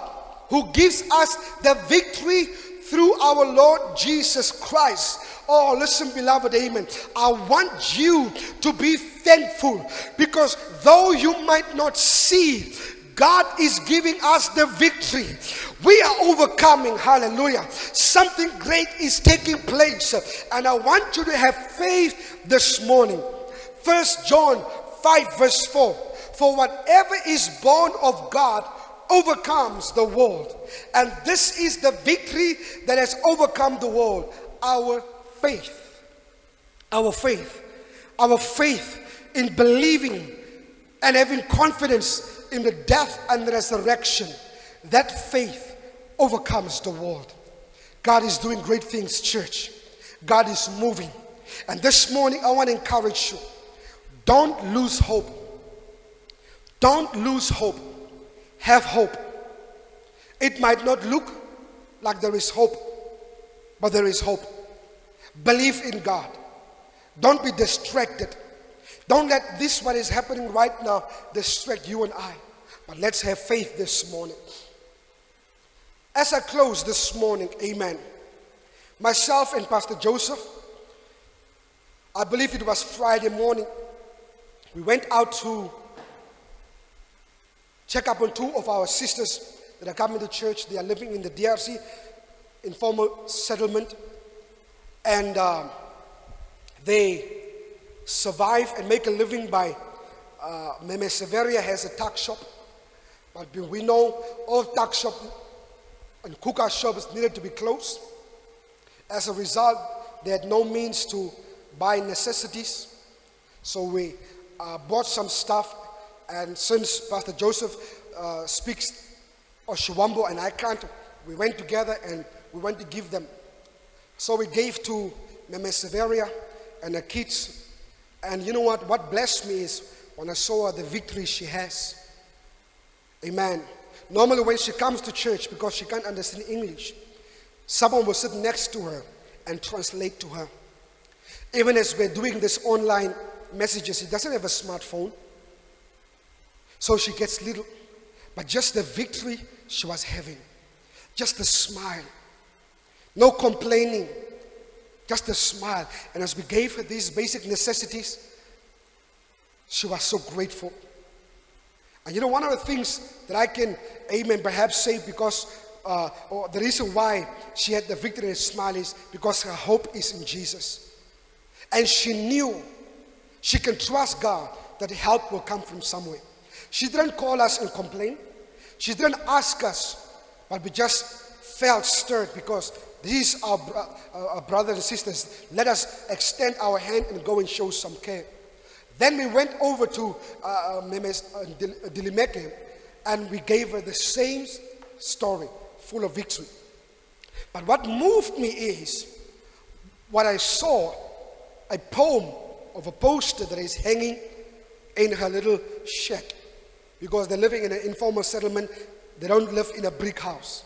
who gives us the victory through our Lord Jesus Christ. Oh, listen, beloved, amen. I want you to be thankful, because though you might not see, God is giving us the victory. We are overcoming. Hallelujah. Something great is taking place, and I want you to have faith this morning. 1 John 5 verse 4. For whatever is born of God overcomes the world. And this is the victory that has overcome the world. Our faith. Our faith. Our faith in believing and having confidence in the death and the resurrection. That faith overcomes the world. God is doing great things, church. God is moving. And this morning I want to encourage you. Don't lose hope. Don't lose hope. Have hope. It might not look like there is hope, but there is hope. Believe in God. Don't be distracted. Don't let this what is happening right now distract you and I. But let's have faith this morning. As I close this morning, amen. Myself and Pastor Joseph, I believe it was Friday morning, we went out to check up on two of our sisters that are coming to church. They are living in the DRC, informal settlement. And they survive and make a living by, Meme Severia has a tuck shop. But we know all tuck shop and cooker shops needed to be closed. As a result, they had no means to buy necessities. So we bought some stuff. And since Pastor Joseph speaks Oshiwambo and I can't, we went together and we went to give them. So we gave to Meme Severia and the kids. And you know what? What blessed me is when I saw her, the victory she has. Amen. Normally when she comes to church, because she can't understand English, someone will sit next to her and translate to her. Even as we're doing this online messages, she doesn't have a smartphone. So she gets little, but just the victory she was having, just the smile, no complaining, just a smile. And as we gave her these basic necessities, she was so grateful. And you know, one of the things that I can, amen, perhaps say because, or the reason why she had the victory and smile is because her hope is in Jesus. And she knew she can trust God that help will come from somewhere. She didn't call us and complain. She didn't ask us, but we just felt stirred because these are our brothers and sisters. Let us extend our hand and go and show some care. Then we went over to Dilimeke and we gave her the same story, full of victory. But what moved me is what I saw, a poem of a poster that is hanging in her little shack. Because they're living in an informal settlement, they don't live in a brick house.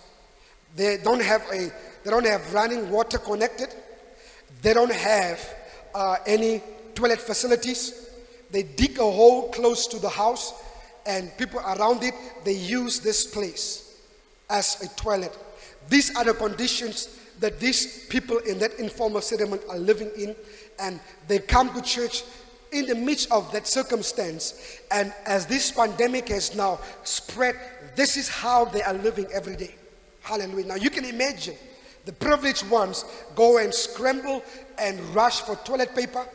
They don't have running water connected. They don't have any toilet facilities. They dig a hole close to the house, and people around it, they use this place as a toilet. These are the conditions that these people in that informal settlement are living in, and they come to church in the midst of that circumstance. And as this pandemic has now spread, this is how they are living every day. Hallelujah. Now you can imagine the privileged ones go and scramble and rush for toilet paper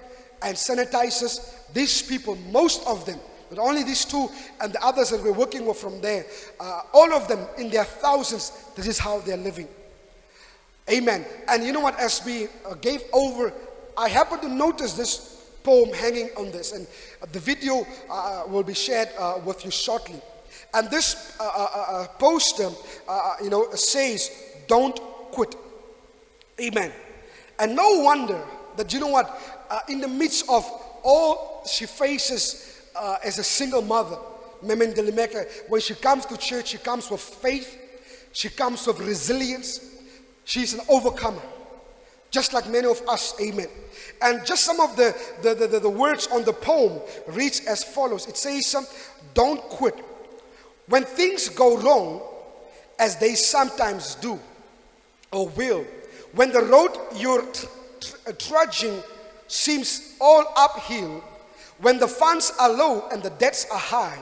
and sanitizers. These people, most of them, Not only these two and the others that we're working with from there, all of them in their thousands, this is how they're living. Amen. And you know what, as we gave over, I happened to notice this poem hanging on this, and the video will be shared with you shortly. And this poster, says, "Don't quit." Amen. And no wonder that, you know what, in the midst of all she faces as a single mother, Memen Delimeke, when she comes to church, she comes with faith, she comes with resilience. She's an overcomer, just like many of us. Amen. And just some of the words on the poem reads as follows. It says, "Don't quit. When things go wrong, as they sometimes do or will, when the road you're trudging seems all uphill, when the funds are low and the debts are high,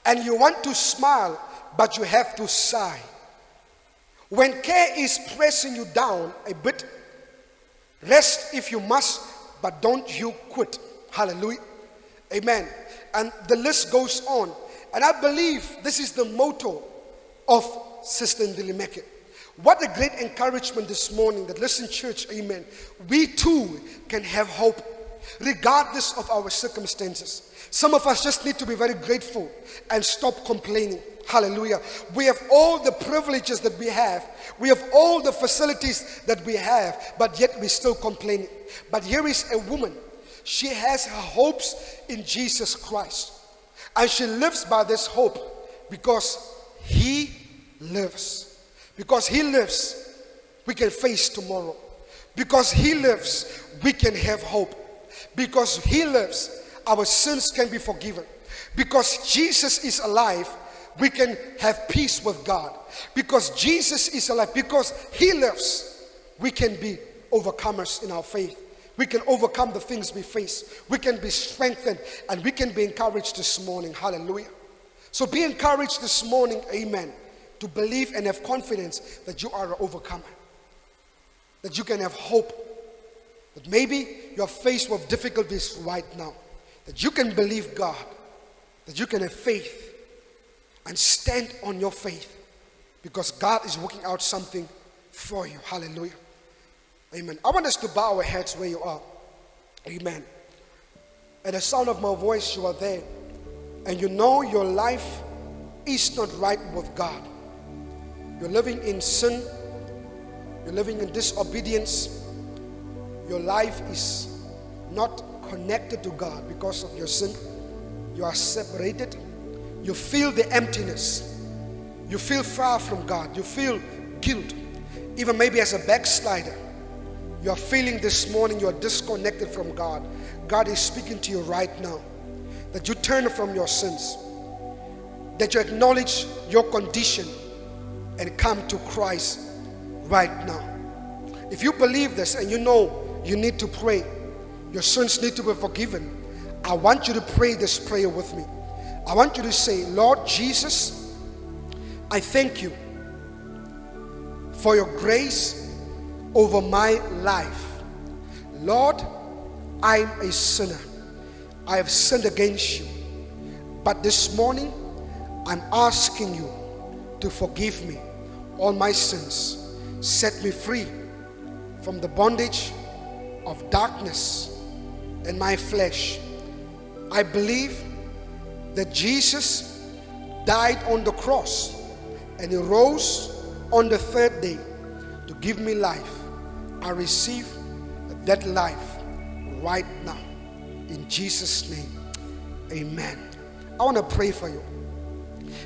and you want to smile, but you have to sigh. When care is pressing you down a bit, rest if you must, but don't you quit." Hallelujah. Amen. And the list goes on. And I believe this is the motto of Sister Ndilimeke. What a great encouragement this morning that, listen, church, amen, we too can have hope regardless of our circumstances. Some of us just need to be very grateful and stop complaining. Hallelujah. We have all the privileges that we have. We have all the facilities that we have, but yet we're still complaining. But here is a woman. She has her hopes in Jesus Christ. And she lives by this hope because He lives. Because He lives, we can face tomorrow. Because He lives, we can have hope. Because He lives, our sins can be forgiven. Because Jesus is alive, we can have peace with God. Because Jesus is alive, because He lives, we can be overcomers in our faith. We can overcome the things we face. We can be strengthened and we can be encouraged this morning. Hallelujah. So be encouraged this morning, amen, to believe and have confidence that you are an overcomer. That you can have hope. That maybe you're faced with difficulties right now. That you can believe God. That you can have faith. And stand on your faith, because God is working out something for you. Hallelujah. Amen. I want us to bow our heads where you are. Amen. At the sound of my voice, you are there, and you know your life is not right with God. You're living in sin. You're living in disobedience. Your life is not connected to God because of your sin. You are separated. You feel the emptiness. You feel far from God. You feel guilt. Even maybe as a backslider, you are feeling this morning you are disconnected from God. God is speaking to you right now. That you turn from your sins. That you acknowledge your condition and come to Christ right now. If you believe this and you know you need to pray, your sins need to be forgiven, I want you to pray this prayer with me. I want you to say, "Lord Jesus, I thank you for your grace over my life. Lord, I'm a sinner. I have sinned against you. But this morning, I'm asking you to forgive me all my sins. Set me free from the bondage of darkness and my flesh. I believe that Jesus died on the cross and He rose on the third day to give me life. I receive that life right now. In Jesus' name, amen." I want to pray for you.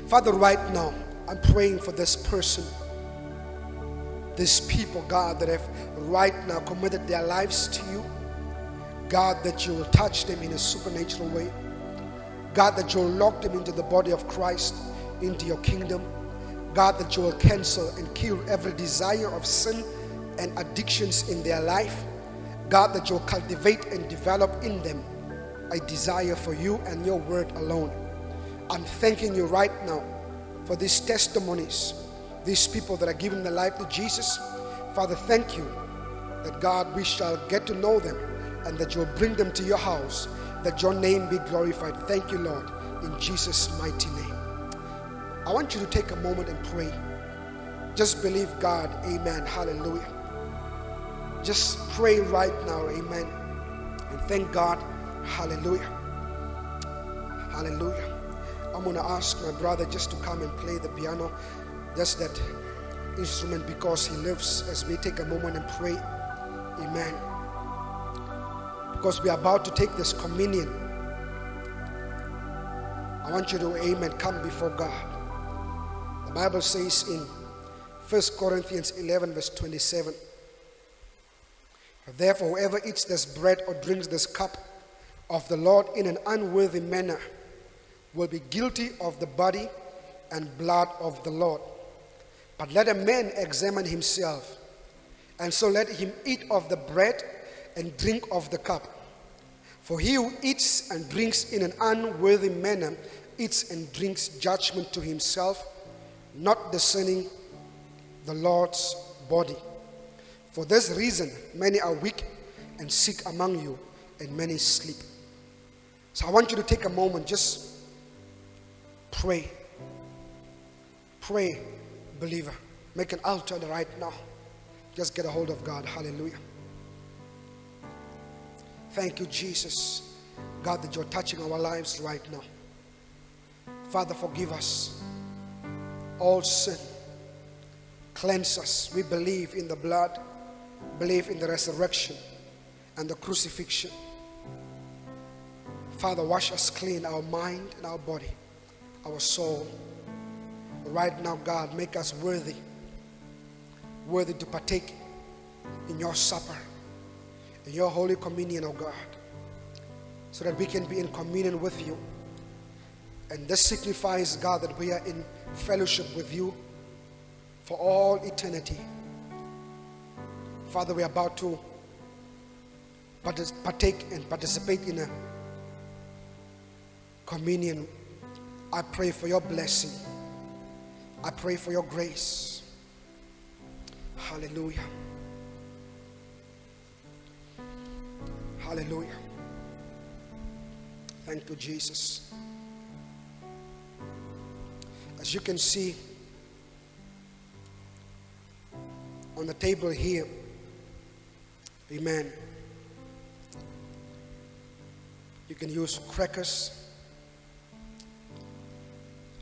Father, right now, I'm praying for this person, these people, God, that have right now committed their lives to you. God, that you will touch them in a supernatural way. God, that you will lock them into the body of Christ, into your kingdom. God, that you will cancel and kill every desire of sin and addictions in their life. God, that you will cultivate and develop in them a desire for you and your word alone. I'm thanking you right now for these testimonies, these people that are giving their life to Jesus. Father, thank you that, God, we shall get to know them and that you will bring them to your house, that your name be glorified. Thank you, Lord. in Jesus' mighty name. I want you to take a moment and pray. Just believe God. Amen. Hallelujah. Just pray right now. Amen. And thank God. Hallelujah. Hallelujah. I'm going to ask my brother just to come and play the piano, just that instrument, because he lives, as we take a moment and pray. Amen. Because we are about to take this communion. I want you to, amen, come before God. The Bible says in 1 Corinthians 11 verse 27, therefore whoever eats this bread or drinks this cup of the Lord in an unworthy manner will be guilty of the body and blood of the Lord. But let a man examine himself, and so let him eat of the bread and drink of the cup. For he who eats and drinks in an unworthy manner eats and drinks judgment to himself, not discerning the Lord's body. For this reason many are weak and sick among you, and many sleep. So I want you to take a moment, just pray. Pray, believer. Make an altar right now. Just get a hold of God. Hallelujah. Thank you, Jesus. God, that you're touching our lives right now. Father, forgive us all sin. Cleanse us. We believe in the blood, believe in the resurrection and the crucifixion. Father, wash us clean, our mind and our body, our soul. Right now, God, make us worthy to partake in your supper, in your holy communion, oh God, so that we can be in communion with you. And this signifies, God, that we are in fellowship with you for all eternity. Father, we are about to partake and participate in a communion. I pray for your blessing. I pray for your grace. Hallelujah. Hallelujah. Thank you, Jesus. As you can see on the table here, amen, you can use crackers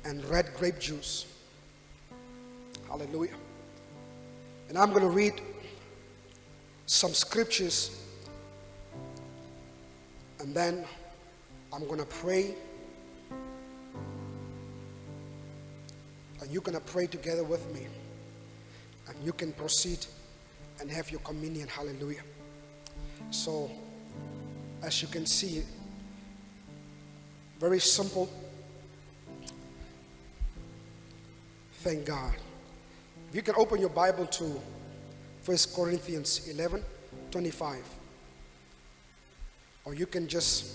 and red grape juice. Hallelujah. And I'm going to read some scriptures, and then I'm going to pray, and you're going to pray together with me, and you can proceed and have your communion. Hallelujah. So, as you can see, very simple. Thank God. You can open your Bible to 1 Corinthians 11:25, or you can just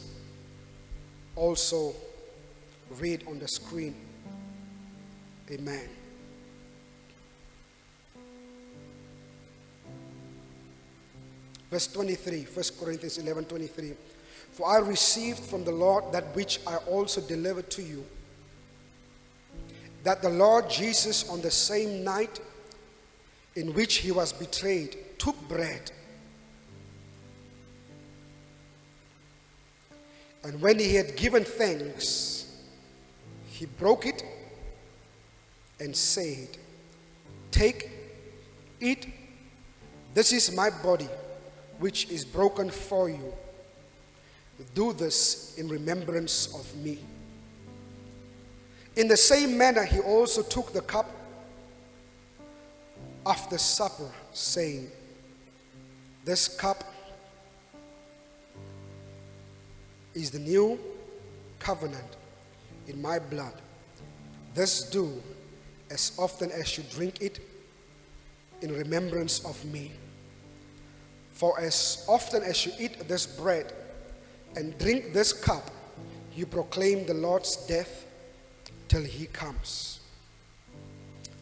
also read on the screen. Amen. Verse 23, 1 Corinthians 11:23. For I received from the Lord that which I also delivered to you, that the Lord Jesus, on the same night in which he was betrayed, took bread. And when he had given thanks, he broke it and said, take, eat, this is my body, which is broken for you. Do this in remembrance of me. In the same manner, he also took the cup after supper, saying, this cup is the new covenant in my blood. This do as often as you drink it in remembrance of me. For as often as you eat this bread and drink this cup, you proclaim the Lord's death till he comes.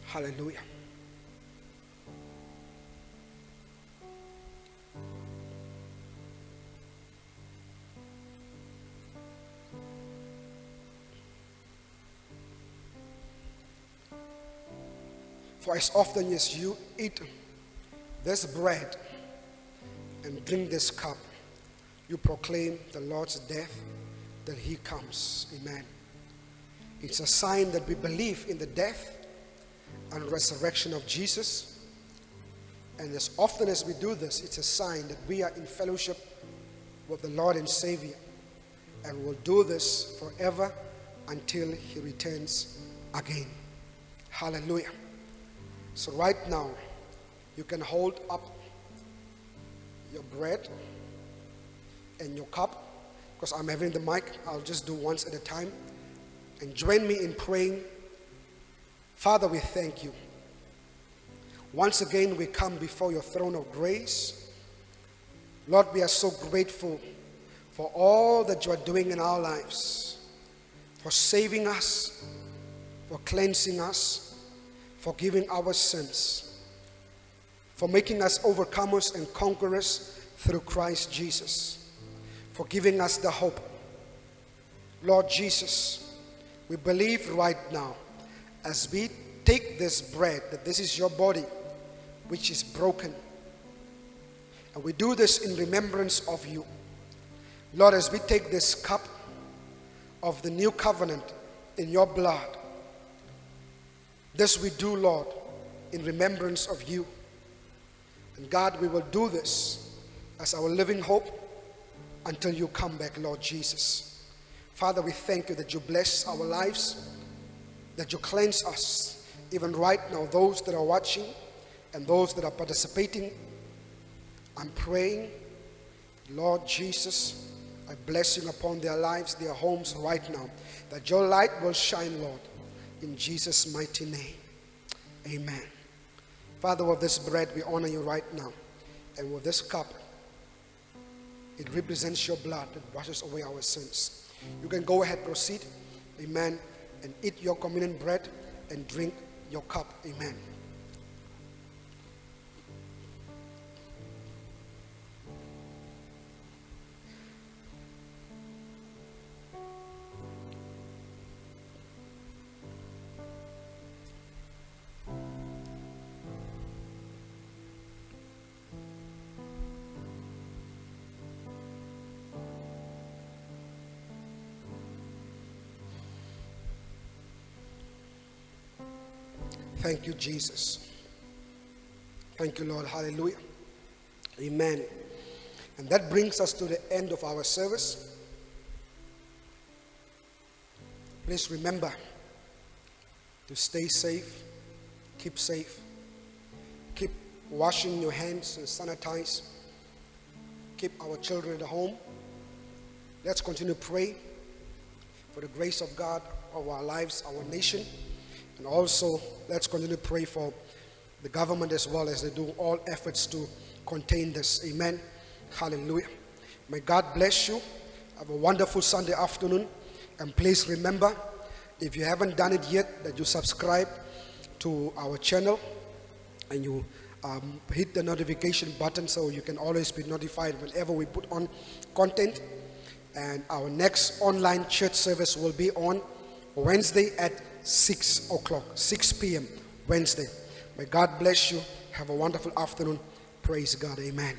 Hallelujah. For as often as you eat this bread and drink this cup, you proclaim the Lord's death till he comes. Amen. It's a sign that we believe in the death and resurrection of Jesus. And as often as we do this, it's a sign that we are in fellowship with the Lord and Savior. And we'll do this forever until he returns again. Hallelujah. So right now, you can hold up your bread and your cup. Because I'm having the mic, I'll just do once at a time. And join me in praying. Father, we thank you. Once again, we come before your throne of grace. Lord, we are so grateful for all that you are doing in our lives, for saving us, for cleansing us, forgiving our sins, for making us overcomers and conquerors through Christ Jesus, for giving us the hope. Lord Jesus, we believe right now, as we take this bread, that this is your body, which is broken. And we do this in remembrance of you. Lord, as we take this cup of the new covenant in your blood, this we do, Lord, in remembrance of you. And God, we will do this as our living hope until you come back, Lord Jesus. Father, we thank you that you bless our lives, that you cleanse us, even right now, those that are watching and those that are participating. I'm praying, Lord Jesus, I blessing upon their lives, their homes right now, that your light will shine, Lord, in Jesus' mighty name. Amen. Father, with this bread, we honor you right now. And with this cup, it represents your blood that washes away our sins. You can go ahead, proceed, amen, and eat your communion bread and drink your cup, amen. Thank you, Jesus. Thank you, Lord. Hallelujah. Amen. And that brings us to the end of our service. Please remember to stay safe, keep safe, keep washing your hands and sanitize, keep our children at home. Let's continue to pray for the grace of God over our lives, our nation. And also, let's continue to pray for the government as well, as they do all efforts to contain this. Amen. Hallelujah. May God bless you. Have a wonderful Sunday afternoon. And please remember, if you haven't done it yet, that you subscribe to our channel and you hit the notification button so you can always be notified whenever we put on content. And our next online church service will be on Wednesday at 6 o'clock, 6 p.m. Wednesday. May God bless you. Have a wonderful afternoon. Praise God. Amen.